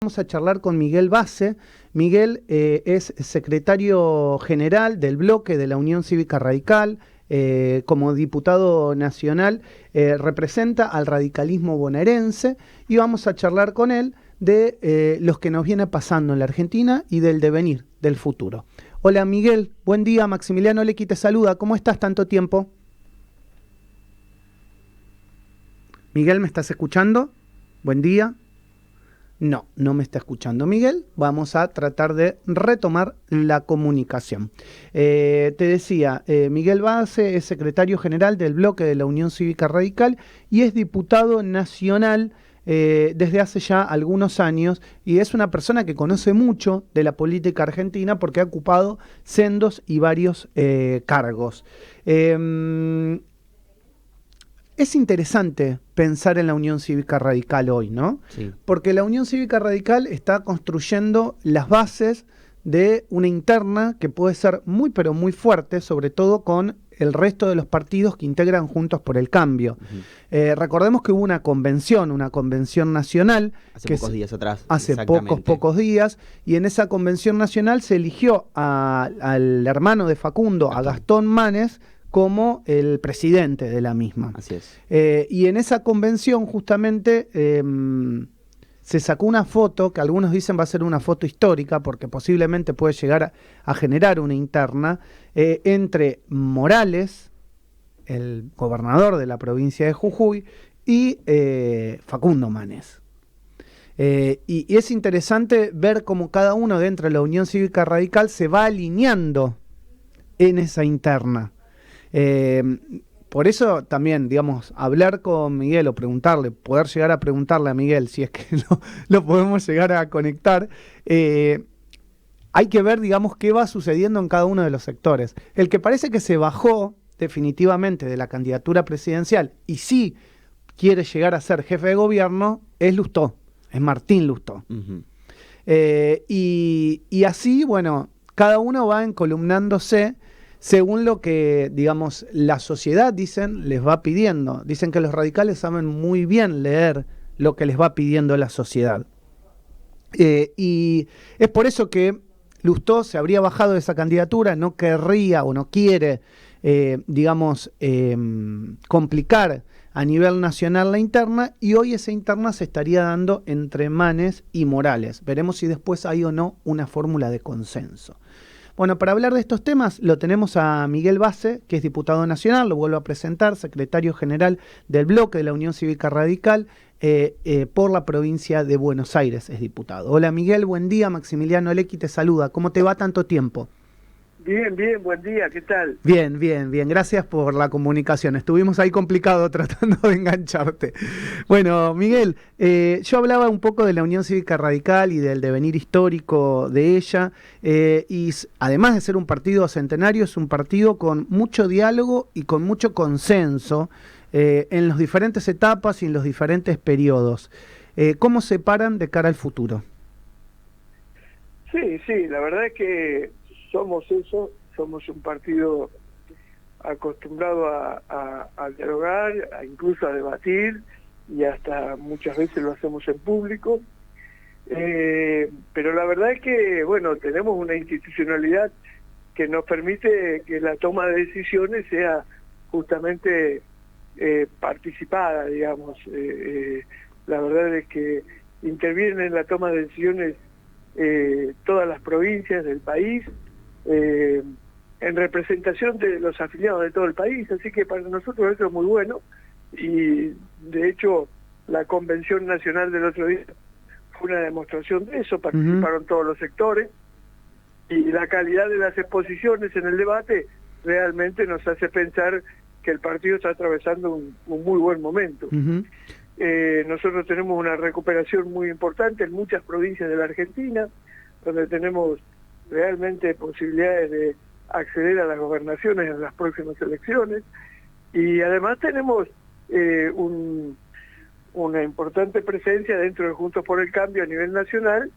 Vamos a charlar con Miguel Basse. Miguel es secretario general del bloque de la Unión Cívica Radical. Como diputado nacional representa al radicalismo bonaerense y vamos a charlar con él de los que nos viene pasando en la Argentina y del devenir, del futuro. Hola Miguel, buen día. Maximiliano Lecky te saluda. ¿Cómo estás tanto tiempo? Miguel, ¿me estás escuchando? Buen día. No, no me está escuchando Miguel. Vamos a tratar de retomar la comunicación. Te decía, Miguel Basse es secretario general del bloque de la Unión Cívica Radical y es diputado nacional desde hace ya algunos años, y es una persona que conoce mucho de la política argentina porque ha ocupado sendos y varios cargos. Es interesante pensar en la Unión Cívica Radical hoy, ¿no? Sí. Porque la Unión Cívica Radical está construyendo las bases de una interna que puede ser muy pero muy fuerte, sobre todo con el resto de los partidos que integran Juntos por el Cambio. Recordemos que hubo una convención nacional. Hace pocos días atrás. Hace pocos días, y en esa convención nacional se eligió al hermano de Facundo, a Gastón Manes, como el presidente de la misma. Así es. Y en esa convención justamente se sacó una foto, que algunos dicen va a ser una foto histórica, porque posiblemente puede llegar a generar una interna, entre Morales, el gobernador de la provincia de Jujuy, y Facundo Manes. Y es interesante ver cómo cada uno dentro de la Unión Cívica Radical se va alineando en esa interna. Por eso también, digamos, hablar con Miguel o preguntarle, poder llegar a preguntarle a Miguel, si es que lo podemos llegar a conectar, hay que ver, digamos, qué va sucediendo en cada uno de los sectores. El que parece que se bajó definitivamente de la candidatura presidencial y sí quiere llegar a ser jefe de gobierno es Lustó, es Martín Lustó. Y así, bueno, cada uno va encolumnándose según lo que, digamos, la sociedad, dicen, les va pidiendo. Dicen que los radicales saben muy bien leer lo que les va pidiendo la sociedad. Y es por eso que Lustó se habría bajado de esa candidatura, no querría o no quiere, digamos, complicar a nivel nacional la interna, y hoy esa interna se estaría dando entre Manes y Morales. Veremos si después hay o no una fórmula de consenso. Bueno, para hablar de estos temas lo tenemos a Miguel Basse, que es diputado nacional, lo vuelvo a presentar, secretario general del bloque de la Unión Cívica Radical por la provincia de Buenos Aires, es diputado. Hola Miguel, buen día, Maximiliano Lecky te saluda. ¿Cómo te va tanto tiempo? Bien, bien, buen día, ¿qué tal? Bien, bien, bien, gracias por la comunicación. Estuvimos ahí complicado tratando de engancharte. Bueno, Miguel, yo hablaba un poco de la Unión Cívica Radical y del devenir histórico de ella, y además de ser un partido centenario, es un partido con mucho diálogo y con mucho consenso en las diferentes etapas y en los diferentes periodos. ¿Cómo se paran de cara al futuro? Sí, la verdad es que somos un partido acostumbrado a dialogar, incluso a debatir, y hasta muchas veces lo hacemos en público, pero la verdad es que, bueno, tenemos una institucionalidad que nos permite que la toma de decisiones sea justamente participada, digamos. La verdad es que intervienen en la toma de decisiones todas las provincias del país, en representación de los afiliados de todo el país, así que para nosotros eso es muy bueno, y de hecho la convención nacional del otro día fue una demostración de eso. Participaron todos los sectores, y la calidad de las exposiciones en el debate realmente nos hace pensar que el partido está atravesando un muy buen momento. Nosotros tenemos una recuperación muy importante en muchas provincias de la Argentina, donde tenemos realmente posibilidades de acceder a las gobernaciones en las próximas elecciones, y además tenemos una importante presencia dentro de Juntos por el Cambio a nivel nacional,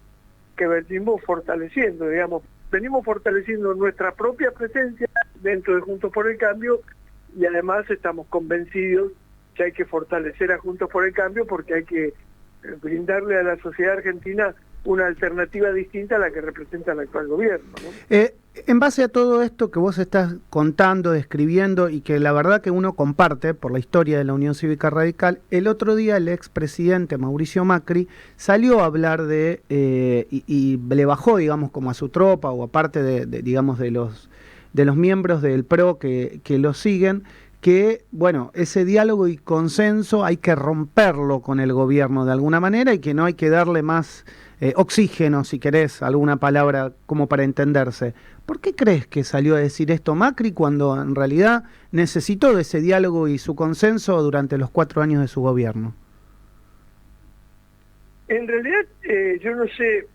que venimos fortaleciendo, digamos, nuestra propia presencia dentro de Juntos por el Cambio, y además estamos convencidos que hay que fortalecer a Juntos por el Cambio, porque hay que brindarle a la sociedad argentina una alternativa distinta a la que representa el actual gobierno, ¿no? En base a todo esto que vos estás contando, describiendo y que la verdad que uno comparte por la historia de la Unión Cívica Radical, el otro día el expresidente Mauricio Macri salió a hablar de, y le bajó, digamos, como a su tropa o aparte digamos, de los miembros del PRO que lo siguen, que, bueno, ese diálogo y consenso hay que romperlo con el gobierno de alguna manera y que no hay que darle más oxígeno, si querés, alguna palabra como para entenderse. ¿Por qué crees que salió a decir esto Macri cuando en realidad necesitó de ese diálogo y su consenso durante los 4 años de su gobierno? En realidad, yo no sé,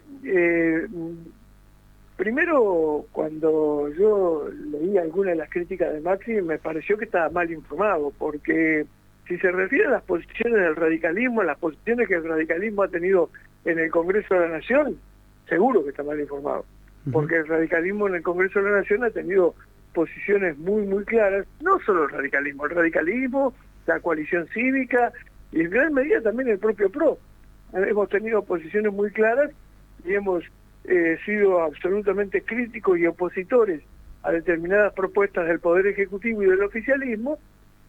primero cuando yo leí algunas de las críticas de Macri me pareció que estaba mal informado, porque si se refiere a las posiciones del radicalismo, las posiciones que el radicalismo ha tenido en el Congreso de la Nación, seguro que está mal informado, porque el radicalismo en el Congreso de la Nación ha tenido posiciones muy claras, no solo el radicalismo, la coalición cívica y en gran medida también el propio PRO. Hemos tenido posiciones muy claras y hemos sido absolutamente críticos y opositores a determinadas propuestas del Poder Ejecutivo y del oficialismo,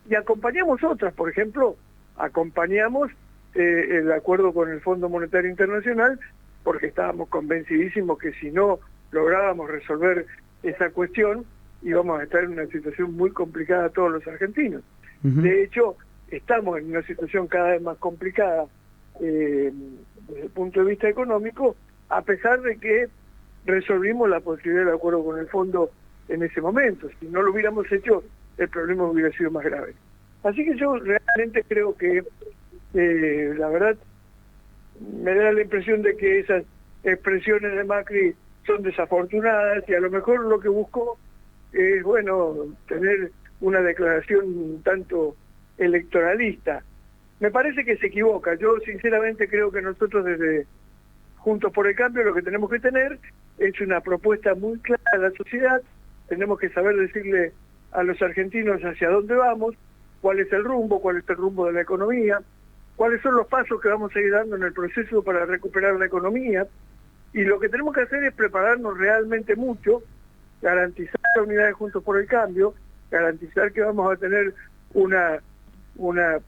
y acompañamos otras. Por ejemplo, acompañamos el acuerdo con el Fondo Monetario Internacional porque estábamos convencidísimos que si no lográbamos resolver esa cuestión íbamos a estar en una situación muy complicada todos los argentinos. De hecho, estamos en una situación cada vez más complicada desde el punto de vista económico, a pesar de que resolvimos la posibilidad del acuerdo con el fondo en ese momento. Si no lo hubiéramos hecho, el problema hubiera sido más grave. Así que yo realmente creo que, la verdad, me da la impresión de que esas expresiones de Macri son desafortunadas y a lo mejor lo que buscó es, bueno, tener una declaración un tanto electoralista. Me parece que se equivoca. Yo sinceramente creo que nosotros desde Juntos por el Cambio lo que tenemos que tener es una propuesta muy clara a la sociedad. Tenemos que saber decirle a los argentinos hacia dónde vamos, cuál es el rumbo de la economía, cuáles son los pasos que vamos a ir dando en el proceso para recuperar la economía. Y lo que tenemos que hacer es prepararnos realmente mucho, garantizar la unidad de Juntos por el Cambio, garantizar que vamos a tener una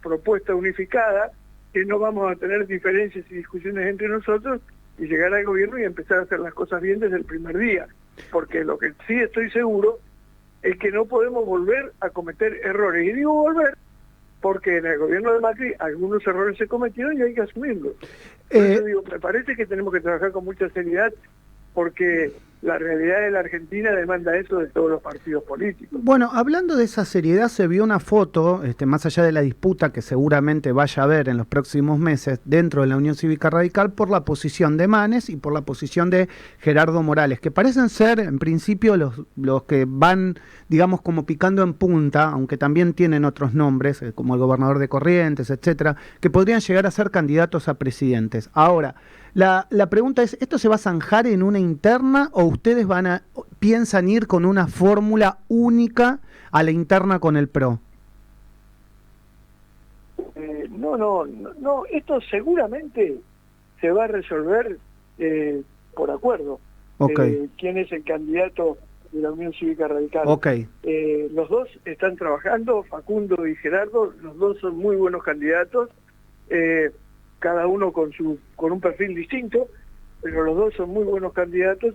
propuesta unificada, que no vamos a tener diferencias y discusiones entre nosotros y llegar al gobierno y empezar a hacer las cosas bien desde el primer día. Porque lo que sí estoy seguro es que no podemos volver a cometer errores. Y digo volver porque en el gobierno de Macri algunos errores se cometieron y hay que asumirlos. Por eso digo, me parece que tenemos que trabajar con mucha seriedad porque la realidad de la Argentina demanda eso de todos los partidos políticos. Bueno, hablando de esa seriedad, se vio una foto, más allá de la disputa que seguramente vaya a haber en los próximos meses dentro de la Unión Cívica Radical por la posición de Manes y por la posición de Gerardo Morales, que parecen ser en principio los que van, digamos, como picando en punta, aunque también tienen otros nombres, como el gobernador de Corrientes, etcétera, que podrían llegar a ser candidatos a presidentes. Ahora, la pregunta es, ¿esto se va a zanjar en una interna o ustedes piensan ir con una fórmula única a la interna con el PRO? No, esto seguramente se va a resolver por acuerdo. Okay. ¿Quién es el candidato de la Unión Cívica Radical? Okay. Los dos están trabajando, Facundo y Gerardo, los dos son muy buenos candidatos. Cada uno con un perfil distinto, pero los dos son muy buenos candidatos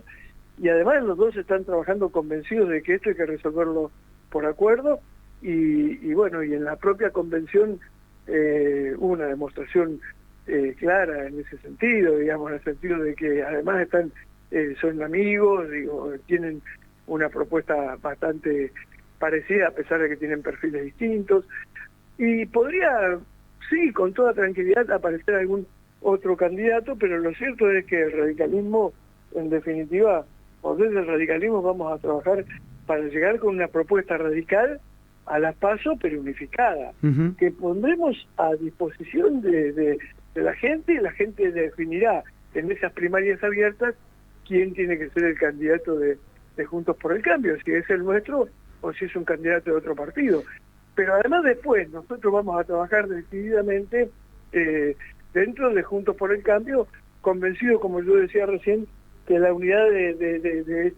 y además los dos están trabajando convencidos de que esto hay que resolverlo por acuerdo y bueno, y en la propia convención hubo una demostración clara en ese sentido, digamos, en el sentido de que además son amigos, tienen una propuesta bastante parecida a pesar de que tienen perfiles distintos y podría... Sí, con toda tranquilidad aparecer algún otro candidato, pero lo cierto es que el radicalismo, en definitiva, por desde el radicalismo vamos a trabajar para llegar con una propuesta radical a las PASO, pero unificada, que pondremos a disposición de la gente, y la gente definirá en esas primarias abiertas quién tiene que ser el candidato de Juntos por el Cambio, si es el nuestro o si es un candidato de otro partido. Pero además después nosotros vamos a trabajar decididamente dentro de Juntos por el Cambio convencidos, como yo decía recién, que la unidad de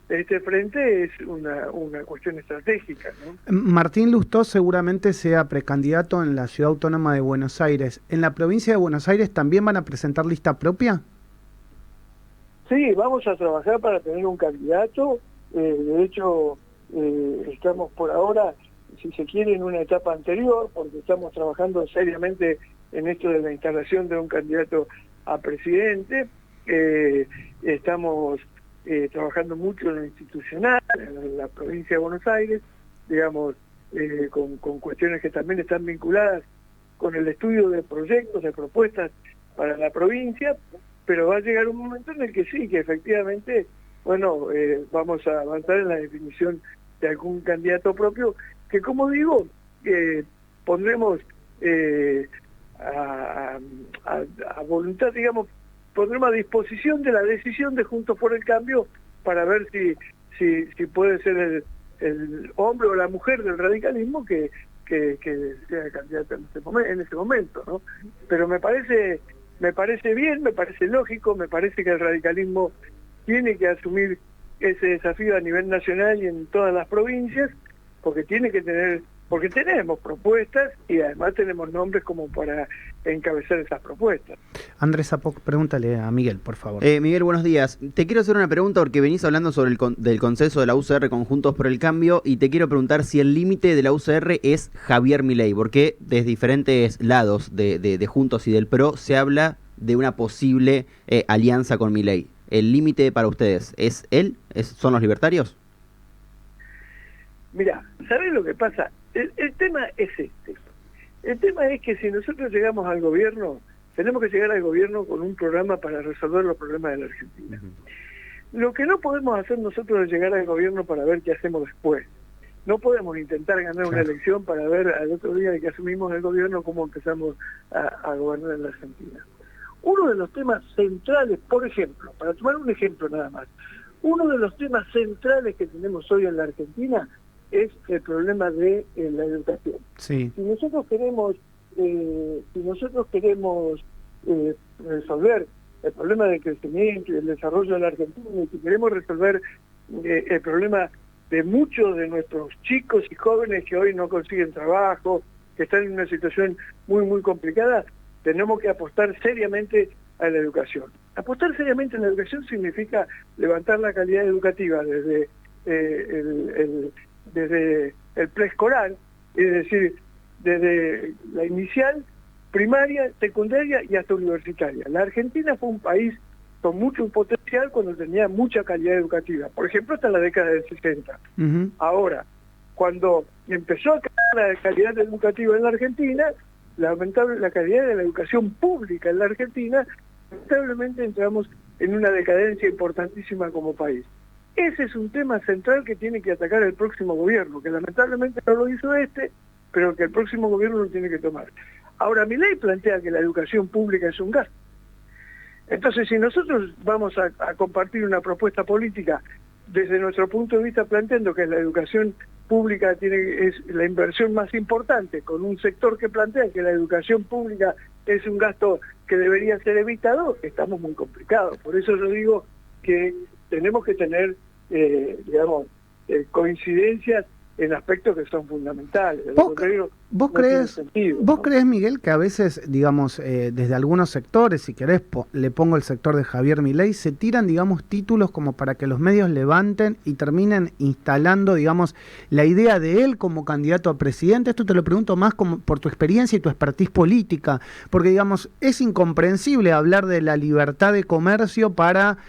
este frente es una cuestión estratégica, ¿no? Martín Lustó seguramente sea precandidato en la Ciudad Autónoma de Buenos Aires. ¿En la provincia de Buenos Aires también van a presentar lista propia? Sí, vamos a trabajar para tener un candidato. De hecho, estamos por ahora, si se quiere, en una etapa anterior, porque estamos trabajando seriamente en esto de la instalación de un candidato a presidente. Estamos trabajando mucho en lo institucional, en la provincia de Buenos Aires, digamos, con cuestiones que también están vinculadas con el estudio de proyectos, de propuestas para la provincia, pero va a llegar un momento en el que sí, que efectivamente, bueno, vamos a avanzar en la definición de algún candidato propio, que como digo, pondremos a voluntad, digamos, pondremos a disposición de la decisión de Juntos por el Cambio para ver si puede ser el hombre o la mujer del radicalismo que sea candidato en ese momento, ¿no? Pero me parece bien, me parece lógico, me parece que el radicalismo tiene que asumir ese desafío a nivel nacional y en todas las provincias, porque tenemos propuestas y además tenemos nombres como para encabezar esas propuestas. Andrés Apoc, pregúntale a Miguel, por favor. Miguel, buenos días. Te quiero hacer una pregunta porque venís hablando sobre del consenso de la UCR con Juntos por el Cambio y te quiero preguntar si el límite de la UCR es Javier Milei, porque desde diferentes lados de Juntos y del PRO se habla de una posible alianza con Milei. ¿El límite para ustedes es él? ¿Son los libertarios? Mira, ¿sabés lo que pasa? El tema es este. El tema es que si nosotros llegamos al gobierno, tenemos que llegar al gobierno con un programa para resolver los problemas de la Argentina. Lo que no podemos hacer nosotros es llegar al gobierno para ver qué hacemos después. No podemos intentar ganar una elección para ver al otro día de que asumimos el gobierno cómo empezamos a gobernar en la Argentina. Uno de los temas centrales, por ejemplo, para tomar un ejemplo nada más, uno de los temas centrales que tenemos hoy en la Argentina es el problema de la educación. Sí. Si nosotros queremos resolver el problema del crecimiento y el desarrollo de la Argentina, y si queremos resolver el problema de muchos de nuestros chicos y jóvenes que hoy no consiguen trabajo, que están en una situación muy, muy complicada, tenemos que apostar seriamente a la educación. Apostar seriamente a la educación significa levantar la calidad educativa desde el preescolar, es decir, desde la inicial, primaria, secundaria y hasta universitaria. La Argentina fue un país con mucho potencial cuando tenía mucha calidad educativa, por ejemplo hasta la década del 60. Ahora, cuando empezó a caer la calidad educativa en la Argentina, la calidad de la educación pública en la Argentina, lamentablemente entramos en una decadencia importantísima como país. Ese es un tema central que tiene que atacar el próximo gobierno, que lamentablemente no lo hizo pero que el próximo gobierno lo tiene que tomar. Ahora, Milei plantea que la educación pública es un gasto. Entonces, si nosotros vamos a compartir una propuesta política desde nuestro punto de vista planteando que la educación pública es la inversión más importante, con un sector que plantea que la educación pública es un gasto que debería ser evitado, estamos muy complicados. Por eso yo digo que tenemos que tener, coincidencias en aspectos que son fundamentales. ¿Vos crees, Miguel, que a veces, digamos, desde algunos sectores, si querés, le pongo el sector de Javier Milei, se tiran, digamos, títulos como para que los medios levanten y terminen instalando, digamos, la idea de él como candidato a presidente? Esto te lo pregunto más como por tu experiencia y tu expertise política, porque, digamos, es incomprensible hablar de la libertad de comercio para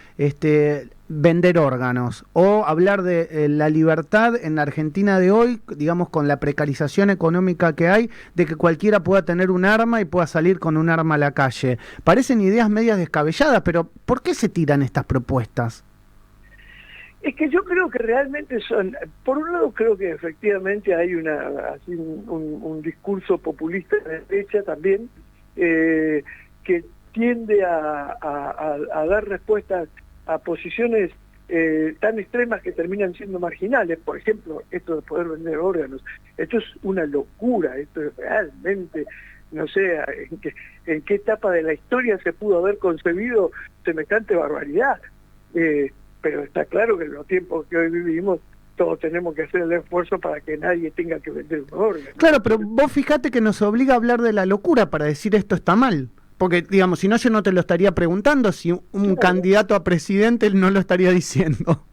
vender órganos, o hablar de la libertad en la Argentina de hoy, digamos, con la precarización económica que hay, de que cualquiera pueda tener un arma y pueda salir con un arma a la calle. Parecen ideas medias descabelladas, pero ¿por qué se tiran estas propuestas? Es que yo creo que realmente son, por un lado creo que efectivamente hay un discurso populista de derecha también, que tiende a dar respuestas a posiciones tan extremas que terminan siendo marginales. Por ejemplo, esto de poder vender órganos, esto es una locura, esto es realmente no sé en qué etapa de la historia se pudo haber concebido semejante barbaridad. Pero está claro que en los tiempos que hoy vivimos todos tenemos que hacer el esfuerzo para que nadie tenga que vender un órgano. Claro, pero vos fijate que nos obliga a hablar de la locura para decir esto está mal. Porque, digamos, si no yo no te lo estaría preguntando, si un candidato a presidente él no lo estaría diciendo.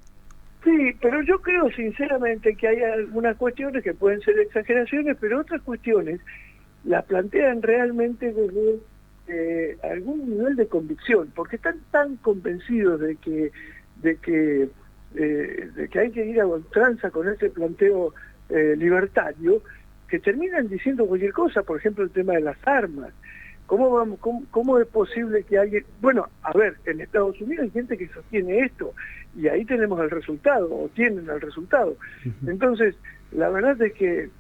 Sí, pero yo creo sinceramente que hay algunas cuestiones que pueden ser exageraciones, pero otras cuestiones las plantean realmente desde algún nivel de convicción, porque están tan convencidos de que hay que ir a ultranza con ese planteo libertario, que terminan diciendo cualquier cosa. Por ejemplo, el tema de las armas. ¿Cómo es posible que alguien... Bueno, a ver, en Estados Unidos hay gente que sostiene esto, y ahí tenemos el resultado, o tienen el resultado. Entonces, la verdad es que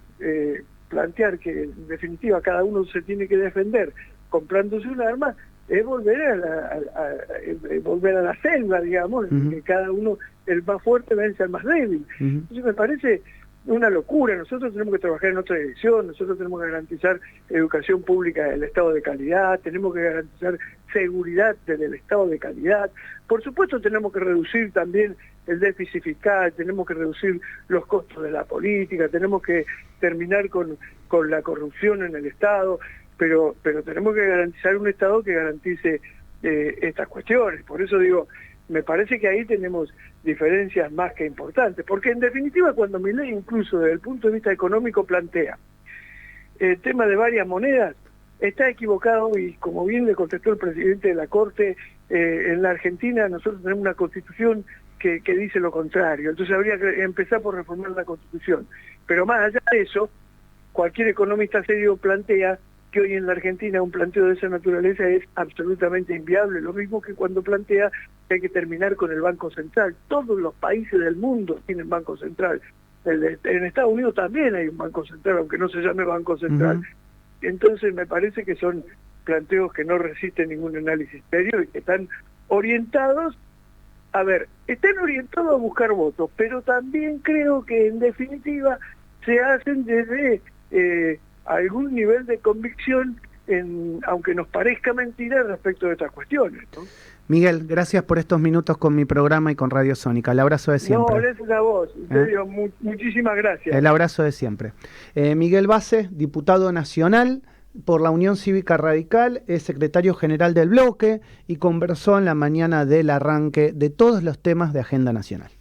plantear que en definitiva cada uno se tiene que defender comprándose un arma es volver a la selva, digamos, que cada uno, el más fuerte vence al más débil. Entonces me parece una locura. Nosotros tenemos que trabajar en otra dirección, nosotros tenemos que garantizar educación pública del estado de calidad, tenemos que garantizar seguridad del estado de calidad. Por supuesto tenemos que reducir también el déficit fiscal, tenemos que reducir los costos de la política, tenemos que terminar con la corrupción en el Estado, pero tenemos que garantizar un Estado que garantice estas cuestiones. Por eso digo, me parece que ahí tenemos diferencias más que importantes, porque en definitiva cuando Milei incluso desde el punto de vista económico plantea el tema de varias monedas, está equivocado, y como bien le contestó el presidente de la Corte, en la Argentina nosotros tenemos una constitución que dice lo contrario, entonces habría que empezar por reformar la constitución. Pero más allá de eso, cualquier economista serio plantea que hoy en la Argentina un planteo de esa naturaleza es absolutamente inviable, lo mismo que cuando plantea que hay que terminar con el Banco Central. Todos los países del mundo tienen Banco Central. En Estados Unidos también hay un Banco Central, aunque no se llame Banco Central. Entonces me parece que son planteos que no resisten ningún análisis serio y que están orientados, están orientados a buscar votos, pero también creo que en definitiva se hacen desde algún nivel de convicción, aunque nos parezca mentira, respecto de estas cuestiones, ¿no? Miguel, gracias por estos minutos con mi programa y con Radio Sónica. El abrazo de siempre. No, gracias a vos. En serio, muchísimas gracias. El abrazo de siempre. Miguel Base, diputado nacional por la Unión Cívica Radical, es secretario general del bloque y conversó en la mañana del arranque de todos los temas de agenda nacional.